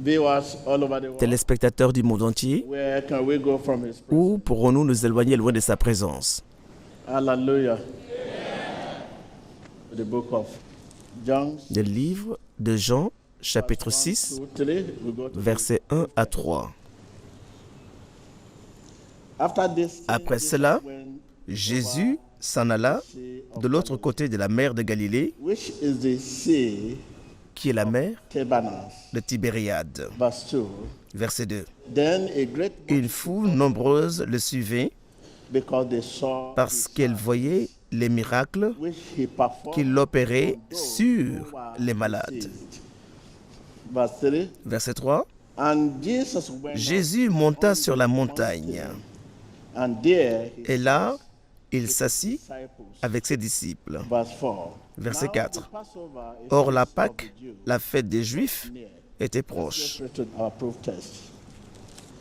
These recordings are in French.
viewers all over the world. téléspectateurs du monde entier, Where can we go from His presence? où pourrons-nous nous éloigner loin de sa présence? Hallelujah. The book of John, Le livre de Jean, chapitre 6, 2, 3. We go to versets 1 à 3. After this, Après cela, when Jésus s'en alla de l'autre côté de la mer de Galilée, which is the sea, qui est la mer Tibernas. de Tibériade. Verse 2. Verset 2. Then a great Une foule nombreuse le suivait because they saw parce qu'elle voyait les miracles which he performed qu'il opérait sur les malades. Verse 3. Verset 3. And Jesus went Jésus monta sur la montagne and there his et là, il s'assit disciples. avec ses disciples. Verse 4. Verset Now 4. the Passover is Or, la of the Pâque, Jews la fête des Juifs, near. était proche. Let's read our proof text.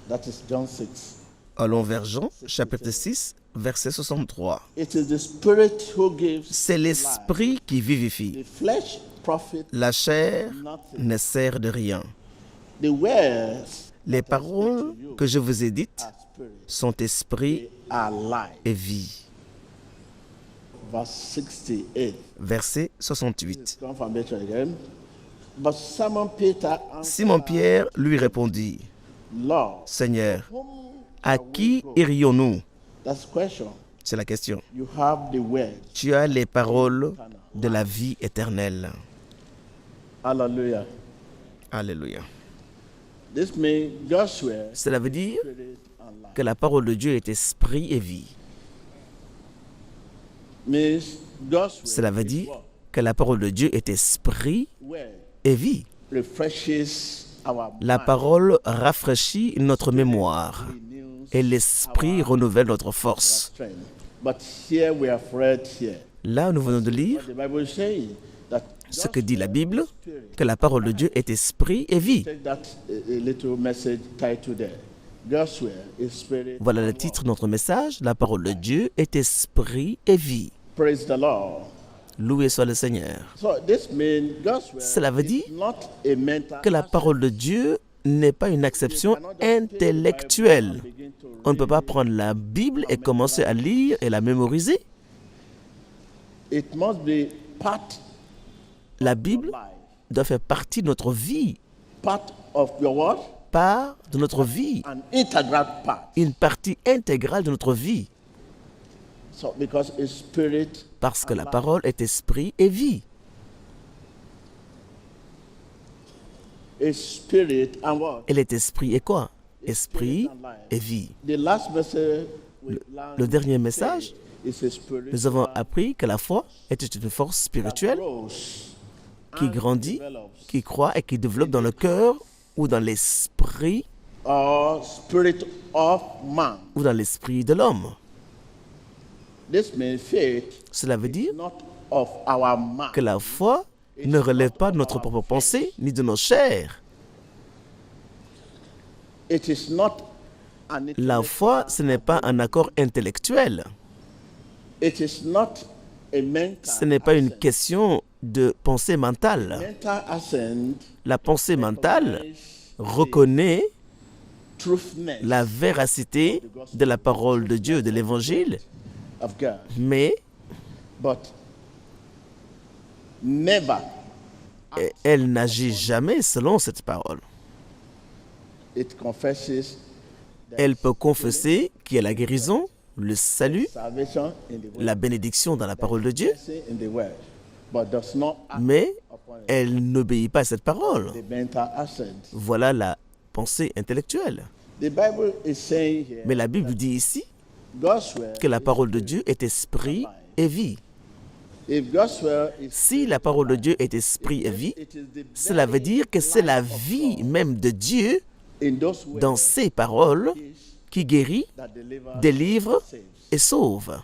That is John 6. Allons vers Jean, chapitre 6, verset 63. It is the Spirit who gives C'est l'esprit qui vivifie. the flesh profit La chair nothing. ne sert de rien. The words Les paroles que je vous ai dites are spirit, sont esprit are life. et vie. Verse 68. Verset 68. Confirmation again. But Simon Peter answered, Simon-Pierre lui répondit, Lord, Seigneur, whom à qui irions-nous? that's the question. C'est la question. You have the word. Tu as les paroles de la vie éternelle. Hallelujah. Alléluia. This means Joshua Cela veut dire spirit and life. que la parole de Dieu est esprit et vie. Means Joshua Cela veut dire que la parole de Dieu est esprit word et vie. refreshes our La mind, parole rafraîchit notre mémoire renews et l'esprit renouvelle notre force. strength. But here we have read here. Là, nous venons de lire The Bible is saying that ce que dit la Bible, spirit. que la parole de Dieu est esprit et vie. Take that a little message title there. Joshua is spirit. Voilà le titre de notre message. La parole de Dieu est esprit et vie. Praise the Lord. Loué soit le Seigneur. So this means Joshua Cela veut dire is not a mental que la parole de Dieu n'est pas une acception intellectuelle. On ne peut pas prendre la Bible et commencer à lire et la mémoriser. It must be part La Bible of life, doit faire partie de notre vie, part of your word, part de notre vie, an integral part. une partie intégrale de notre vie, So because it's spirit, parce que la parole est esprit et vie. it's spirit and what? Elle est esprit et quoi? Esprit et vie. The last message we learned Le dernier message, is a spirit nous avons appris que la foi était une force spirituelle qui grandit, qui croît et qui développe dans le cœur ou dans l'esprit or spirit of man. ou dans l'esprit de l'homme. This means faith Cela veut dire not of our mind. que la foi ne relève pas de notre propre pensée ni de nos chairs. It is not an La foi, ce n'est pas un accord intellectuel. it is not a mental Ce n'est pas une question de pensée mentale. mental assent La pensée mentale reconnaît truthness la véracité de la parole de Dieu, de l'Évangile, of God, mais but never elle n'agit jamais selon cette parole. it confesses Elle peut confesser qu'il y a la guérison, le salut, salvation in the word, la bénédiction dans la parole de Dieu, blessing in the word, but does not act mais upon elle n'obéit pas à cette parole. the mental assent. Voilà la pensée intellectuelle. The Bible is saying here Mais la Bible dit ici God's word que la parole de Dieu est esprit et vie. if God's word is Si la parole de Dieu est esprit et vie, it is the cela veut dire que c'est la vie même de Dieu in those words dans ses paroles qui guérit, that deliver délivre saves. et sauve.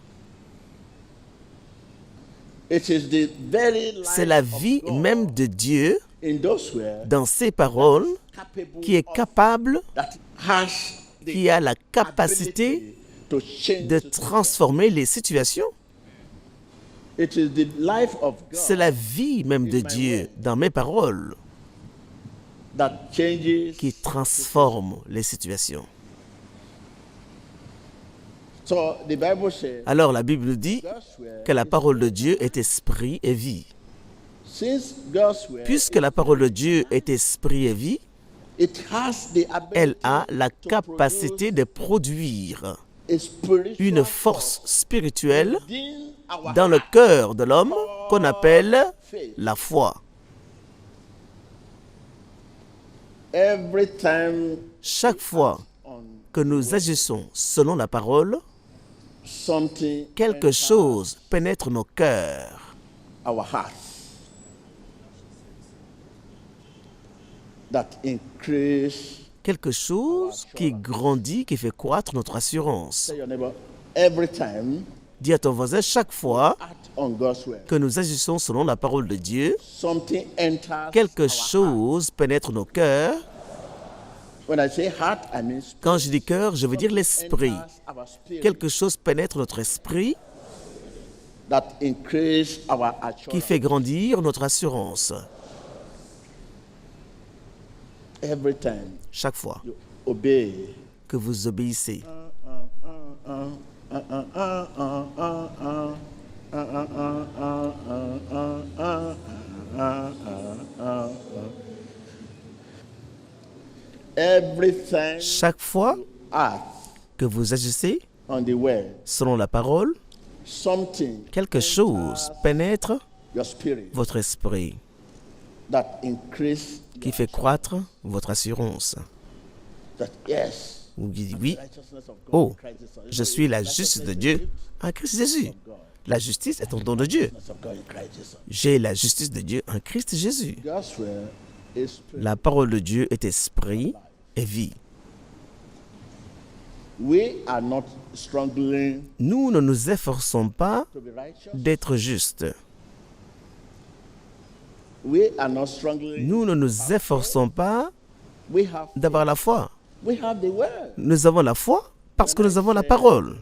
It is the very life C'est la of vie God même de Dieu in those words dans ses paroles capable qui est capable, that has the qui a la capacité ability to change de situations. transformer les situations. It is the life of God C'est la vie même de Dieu dans mes paroles. that changes. qui transforme les situations. So the Bible says, Alors la Bible dit God's word que la parole de Dieu est esprit et vie. Since God's word, Puisque la parole de Dieu est esprit et vie, it has the ability elle a la to capacité de produire produce a spiritual une force spirituelle within our dans le heart. cœur de l'homme qu'on appelle la foi. Every time Chaque fois on que nous agissons selon la parole, something quelque chose pénètre nos cœurs, our hearts that increase. quelque chose qui grandit, qui fait croître notre assurance. Tell your neighbor, every time Dis à ton voisin, chaque fois act on God's word, que nous agissons selon la parole de Dieu, something enters quelque our heart. chose pénètre nos cœurs. When I say heart, I mean spirit. Quand je dis cœur, je veux dire l'esprit. Enters our spirit Quelque chose pénètre notre esprit that increase our qui assurance. fait grandir notre assurance. Every time Chaque fois you obey. que vous obéissez, Everything chaque fois act que vous agissez on the word, selon la parole, something quelque chose pénètre your spirit votre esprit that increase qui fait croître votre assurance. that yes, Vous dites oui, righteousness of God oh, in Christ Jesus. je suis la justice de Dieu en Christ Jésus. La justice est un don de Dieu. Righteousness of God in Christ Jesus. J'ai la justice de Dieu en Christ Jésus. God's word is spirit. La parole de Dieu est esprit et vie. We are not struggling Nous ne nous efforçons pas to be righteous. d'être justes. We are not struggling. Nous ne nous efforçons pas We have d'avoir la foi. we have the word. Nous avons la foi parce que nous avons la parole.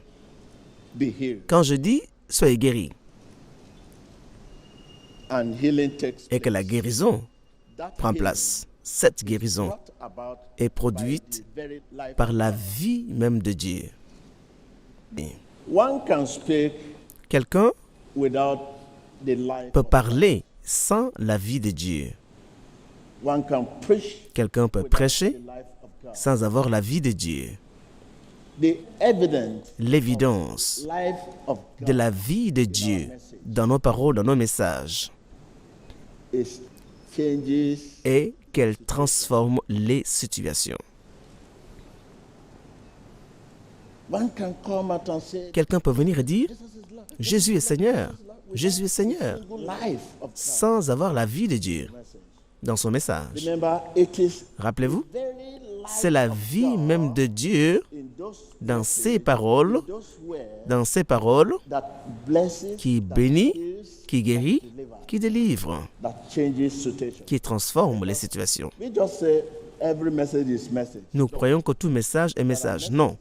Be healed. Quand je dis « soyez guéris And healing takes et que la place. guérison That prend healing place, cette guérison brought about est by produite the very life par of la God. vie même de Dieu. Et One can speak quelqu'un without the life peut of God. parler sans la vie de Dieu. One can preach Quelqu'un peut without prêcher the life of God. sans avoir la vie de Dieu. The evidence L'évidence life of God de la vie de Dieu dans nos paroles, dans nos messages, is changes. est qu'elle transforme les situations. One can come out and say, Quelqu'un peut venir et dire Jesus is Lord. « Jésus est Seigneur, Jésus est Seigneur », Life of God. sans avoir la vie de Dieu dans son message. Remember, it is Rappelez-vous, very life c'est la vie même de Dieu in those dans ses paroles, those words that blesses, qui that bénit, heals, qui guérit, qui délivre, that changes situation. qui transforme les situations. We just say every message is message. Nous croyons que tout message est message. Non.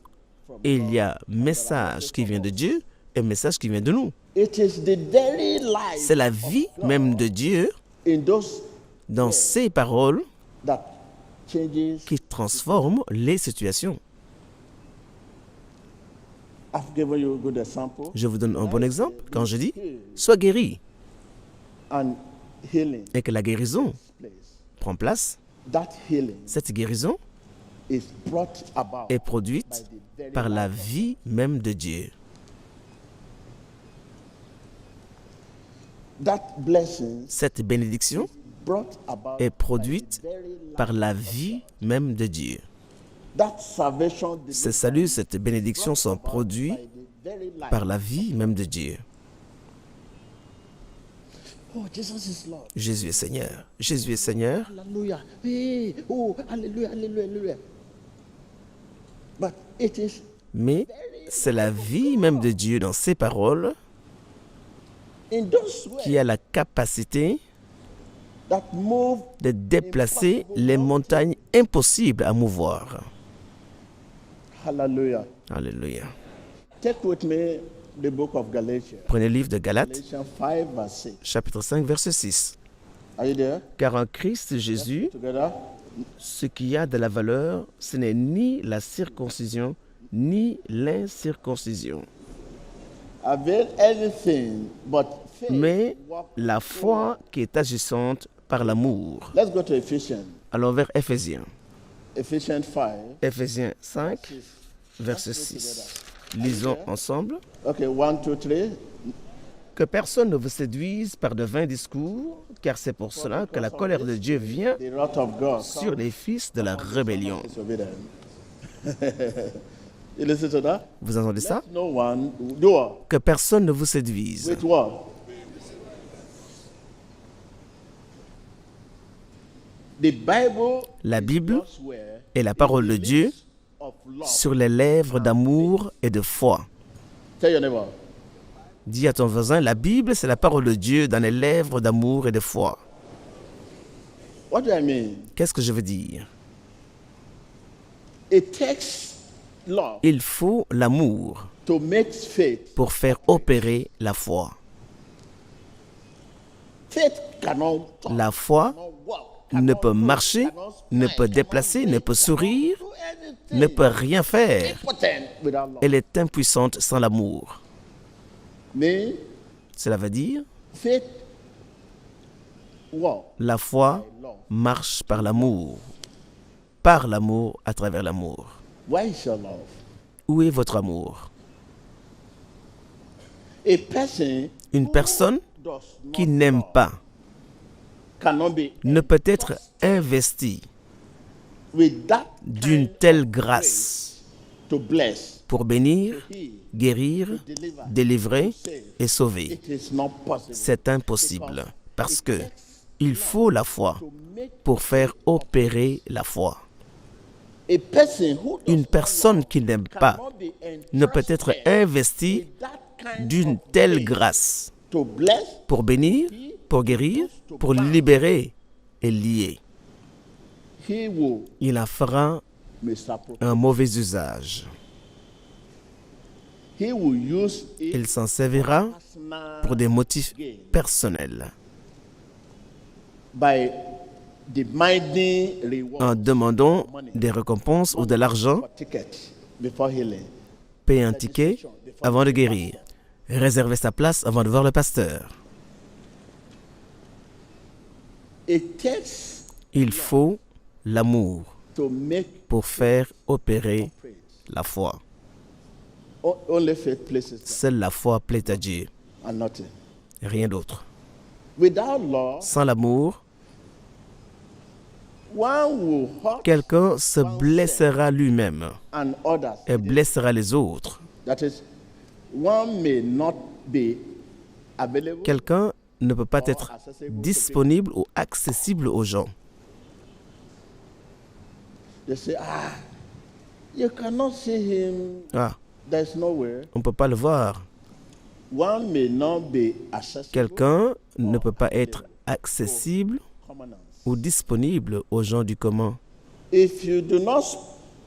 Il y a message qui vient de Dieu et message qui vient de nous. It is the very life C'est la vie même de Dieu in those dans ses paroles that changes. qui transforme les situations. I've given you a good example. Je vous donne un bon exemple. Quand je dis « sois guéri And healing » et que la guérison place. prend place, That healing cette guérison is brought about est by produite the very par la life of vie même de Dieu. that blessing Cette bénédiction brought about est by produite the very life. par la vie même de Dieu. That salvation Ces saluts, cette bénédiction sont produits by the very life. par la vie même de Dieu. Oh, Jesus is Lord. Jésus est Seigneur. Jésus est Seigneur. Hallelujah. Hey, oh, hallelujah, hallelujah, hallelujah. But it is Mais c'est la vie même de Dieu dans ses paroles in those ways qui a la capacité that move. de déplacer les montagnes impossibles à mouvoir. Hallelujah. Alléluia. Take with me the book of Galatians. Prenez le livre de Galates, Galatians 5 verse 6. chapitre 5, verset 6. Are you there? Car en Christ Jésus, Together? Ce qui a de la valeur, ce n'est ni la circoncision, ni l'incirconcision, Avail anything but faith. mais la foi qui est agissante par l'amour. Let's go to Ephesians. Allons vers Éphésiens. Ephesians 5. Éphésiens 5, verset 6. Lisons ensemble. Okay, 1, 2, 3. Que personne ne vous séduise par de vains discours, car c'est pour cela que la colère de Dieu vient The wrath of God. sur les fils de la rébellion. Disobedient. You listen to that? Vous entendez ça? No one do what? Que personne ne vous séduise. With what? The Bible La Bible God's word est la parole de Dieu of love. sur les lèvres d'amour et de foi. Tell your neighbor. Dis à ton voisin, la Bible, c'est la parole de Dieu dans les lèvres d'amour et de foi. What do I mean? Qu'est-ce que je veux dire? It takes love Il faut l'amour to make faith. pour faire opérer la foi. Faith cannot talk, La foi cannot walk, ne cannot peut move, marcher, cannot ne smile, peut cannot déplacer, ne breathe, peut sourire, cannot do anything. ne peut rien faire. Impotent without love. Elle est impuissante sans l'amour. Mais Cela veut dire, faith walk la foi by love. marche par l'amour. Par l'amour, à travers l'amour. Why is your love? Où est votre amour? A person Une personne does not qui n'aime pas cannot be ne peut être investie with that d'une telle grâce to bless, pour bénir, heal, guérir, deliver. délivrer et sauver. It is not possible. C'est impossible parce que il faut la foi To make pour faire opérer la foi. a person who does Une personne qui n'aime pas not be ne peut être entrusted investie with that kind d'une of telle faith grâce to bless, pour bénir, pour guérir, pour libérer et lier. he will Il en fera misappropriate. un mauvais usage. He will use it Il s'en servira personal pour des motifs personnels, by demanding reward en demandant des récompenses ou de l'argent, for ticket before healing. payer un ticket avant de guérir, réserver sa place avant de voir le pasteur. It takes Il faut l'amour to make pour faire opérer la foi. only faith places Seule la foi plaît à Dieu, and nothing. rien d'autre. Without love, Sans l'amour, one will hurt quelqu'un se blessera lui-même and others. et blessera les autres. That is, one may not be available Quelqu'un ne peut pas être disponible ou accessible aux gens. They say, you cannot see him. Ah, There's nowhere. on ne peut pas le voir. One may not be accessible. Quelqu'un ne peut pas être accessible Commoners. ou disponible aux gens du commun. If you do not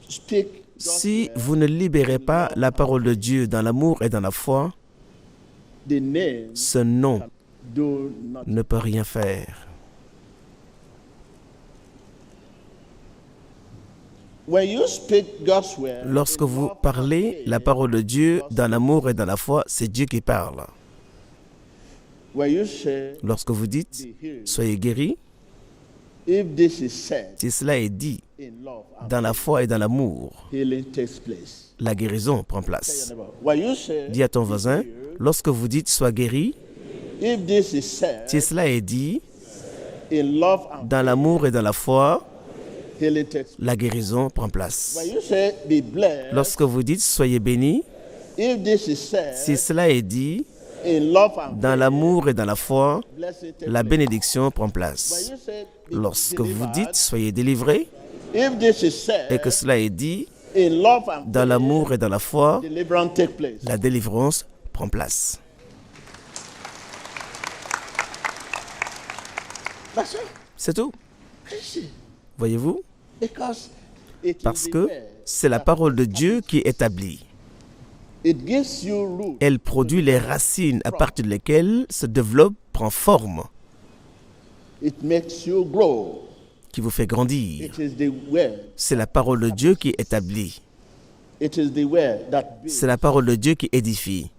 speak Si vous ne libérez pas la parole de Dieu dans l'amour et dans la foi, the name, ce nom do not. ne peut rien faire. When you speak God's word, Lorsque vous parlez la parole de Dieu dans l'amour et dans la foi, c'est Dieu qui parle. when you say, Lorsque vous dites « Soyez guéris », if this is said si cela est dit in love, and dans la foi et dans l'amour, healing takes place. la guérison prend place. When you say, Dis à ton voisin, lorsque vous dites « Sois guéri », if this is said si cela est dit in love, and dans l'amour et dans la foi, healing takes place. la guérison prend place. When you say, be blessed, Lorsque vous dites « Soyez bénis », if this is said si cela est dit in love, and dans l'amour et dans la foi, blessing takes la place. bénédiction prend When place. you say, be Lorsque vous delivered, dites « Soyez délivrés » if this is said et que cela est dit in love, and dans l'amour et dans la foi, deliverance take place. la délivrance prend place. That's it. C'est tout. You see, Voyez-vous? because it Parce is the que word. c'est la parole de Dieu qui établit. It gives you root. Elle produit les racines à partir desquelles se développe, prend forme, It makes you grow. qui vous fait grandir. It is the word. C'est la parole de Dieu qui établit. It is the word that builds. C'est la parole de Dieu qui édifie.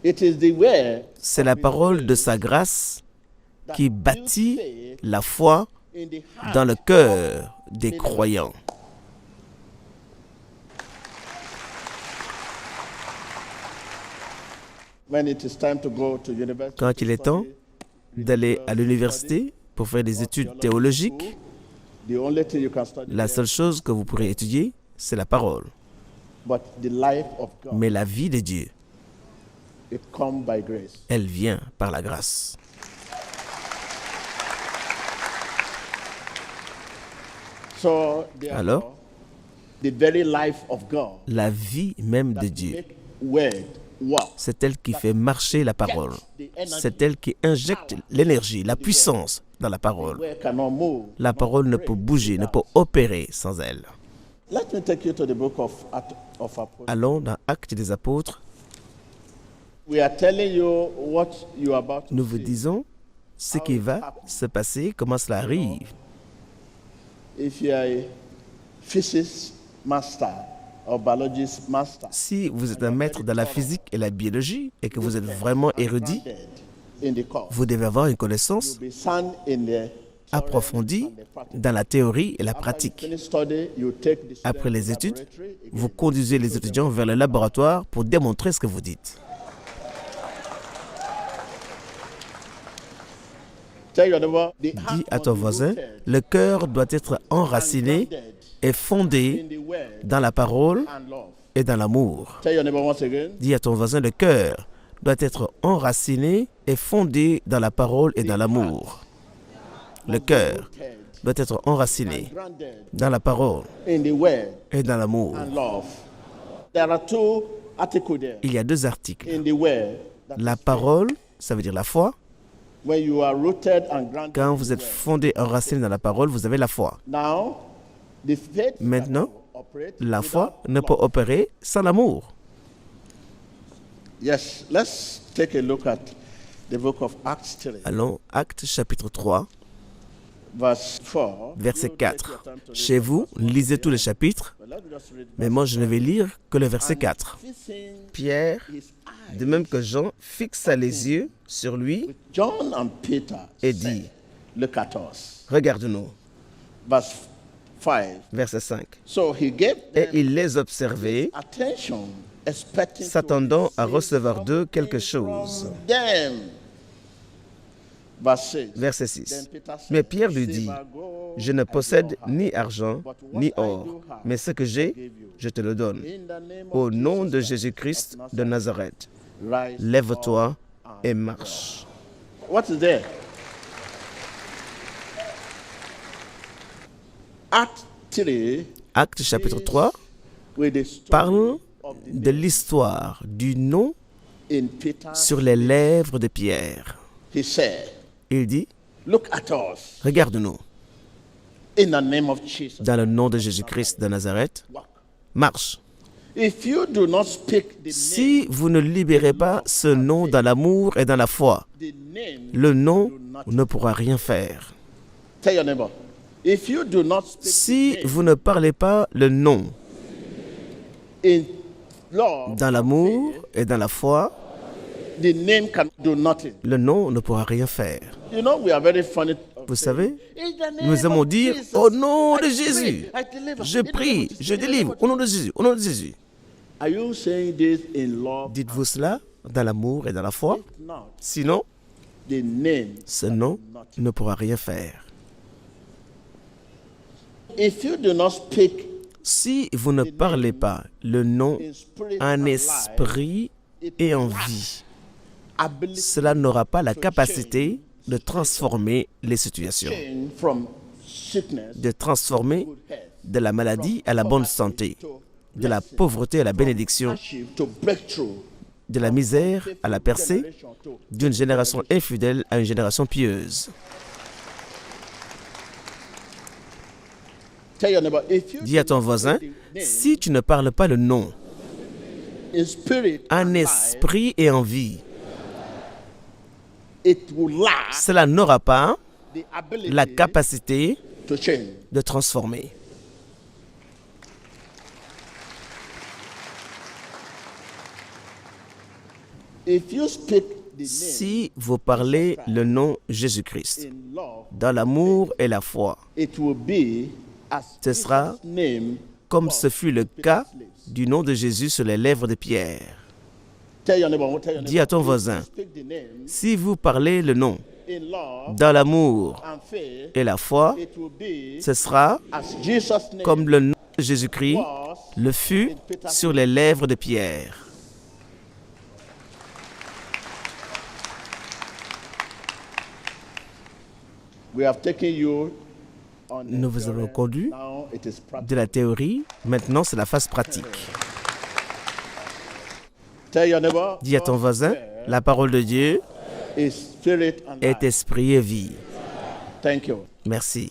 It is the word C'est la parole de sa grâce qui bâtit la foi in the heart. dans le cœur des croyants. When it is time to go to university, Quand il est temps d'aller à l'université pour faire des études théologiques, the only thing you can study, la seule chose que vous pourrez étudier, c'est la parole. but the life of God, Mais la vie de Dieu, it comes by grace. elle vient par la grâce. So Alors, the very life of God la vie même de Dieu, make word work. c'est elle qui fait marcher la parole. C'est elle qui injecte l'énergie, la puissance dans la parole. Word cannot move. La parole ne peut bouger, ne peut opérer sans elle. Let me take you to the book of Apostles. Allons dans Actes des Apôtres. We are telling you what you are about to Nous vous see. disons ce qui va se passer, comment cela arrive. If you are a physics master or biologist master, Si vous êtes un maître dans la physique et la biologie et que vous êtes vraiment érudit, in the course, vous devez avoir une connaissance you'll be sound in the approfondie dans la théorie et la pratique. finish study, you take the Après student les to études, laboratory, vous conduisez les étudiants vers le laboratoire pour démontrer ce que vous dites. tell your neighbor, the Dis heart à ton must be voisin, rooted le cœur doit être enraciné grounded et in fondé the word dans la parole and love. et dans l'amour. Tell your neighbor once again, Dis à ton voisin, le cœur doit être enraciné et fondé dans la parole et dans l'amour. Le cœur doit être enraciné grounded dans la parole in the word et dans l'amour. and love. There are two articles there. Il y a deux articles. In the word, that La parole, ça veut dire la foi. when you are rooted and grounded Quand in vous the êtes word. fondé, enraciné dans la parole, vous avez la foi. Now, the faith Maintenant, cannot operate La without foi ne peut love. opérer sans l'amour. Yes, let's take a look at the book of Acts 3, Allons, Actes chapitre 3, verse 4. verset You take your 4. time to read Chez the vous, first one. lisez tous les chapitres, But let me just read mais verse moi je ne vais lire que le verset And 4. fixing Pierre, his eyes de même que Jean, fixa les yeux sur lui with John and Peter et said, dit, look at us. regarde-nous. Verse 5. Verset 5. So he gave Et them il les observait, attention, expecting to s'attendant à receive recevoir d'eux something quelque chose. from them. Verse 6. Verset 6. Then Peter said, Mais Pierre lui dit, Silver, gold, je ne I possède don't have, ni argent, but what ni I or, do have, mais ce que I j'ai, give you. je te le donne. In the name Au of nom de Jesus Jésus-Christ Christ de Nazareth, rise lève-toi up and et marche. What is there? Act 3 Acte chapitre 3 with the story parle of the de l'histoire du nom in Peter. sur les lèvres de Pierre. He said, Il dit, look at us regarde-nous, in the name of Jesus. dans le nom de Jésus-Christ de Nazareth, Walk. marche. If you do not speak the Si vous ne libérez pas ce nom dans l'amour et dans la foi, name, le nom ne pourra rien faire. tell your neighbor. If you do not speak Si the name vous ne parlez pas le nom in love, dans l'amour et dans la foi, the name can do nothing. le nom ne pourra rien faire. You know, we are very funny. Vous savez, In the name nous aimons of dire Jesus, au nom de I Jésus, pray, I deliver. je In the name prie, of Jesus, je in the name délivre, of au nom de Jésus, au nom de Jésus. Are you saying this in love? Dites-vous cela dans l'amour et dans la foi, If not, sinon the name. ce nom ne pourra rien faire. If you do not speak Si vous ne parlez pas le nom in spirit en and life, esprit et en vie, ability cela n'aura pas la capacité de transformer les situations, change from sickness de transformer to health, de la maladie à la bonne santé, de la pauvreté à la bénédiction, hardship to breakthrough, de la misère à la percée, generation to d'une génération infidèle à une génération pieuse. tell your neighbor. If you Dis à ton voisin, si tu ne parles pas le nom in spirit en and life, esprit et en vie, it will last cela n'aura pas the ability la capacité to change. de transformer. If you speak the name Si vous parlez le nom Jésus-Christ in love, dans l'amour et la foi, it will be as ce sera Jesus' name. comme ce fut le cas du nom de Jésus sur les lèvres de Pierre. Tell your neighbor, tell your Dis à ton neighbor, voisin, if you speak the name si vous parlez le nom in love dans l'amour and faith, et la foi, it will be ce sera as Jesus' name comme le nom de Jésus-Christ was. le fut sur les lèvres de Pierre. We have taken you on the Nous vous avons theory. conduit Now it is practical. de la théorie, maintenant c'est la phase pratique. Tell your neighbor, Dis à ton voisin, la parole de Dieu is spirit and est life. esprit et vie. Thank you. Merci.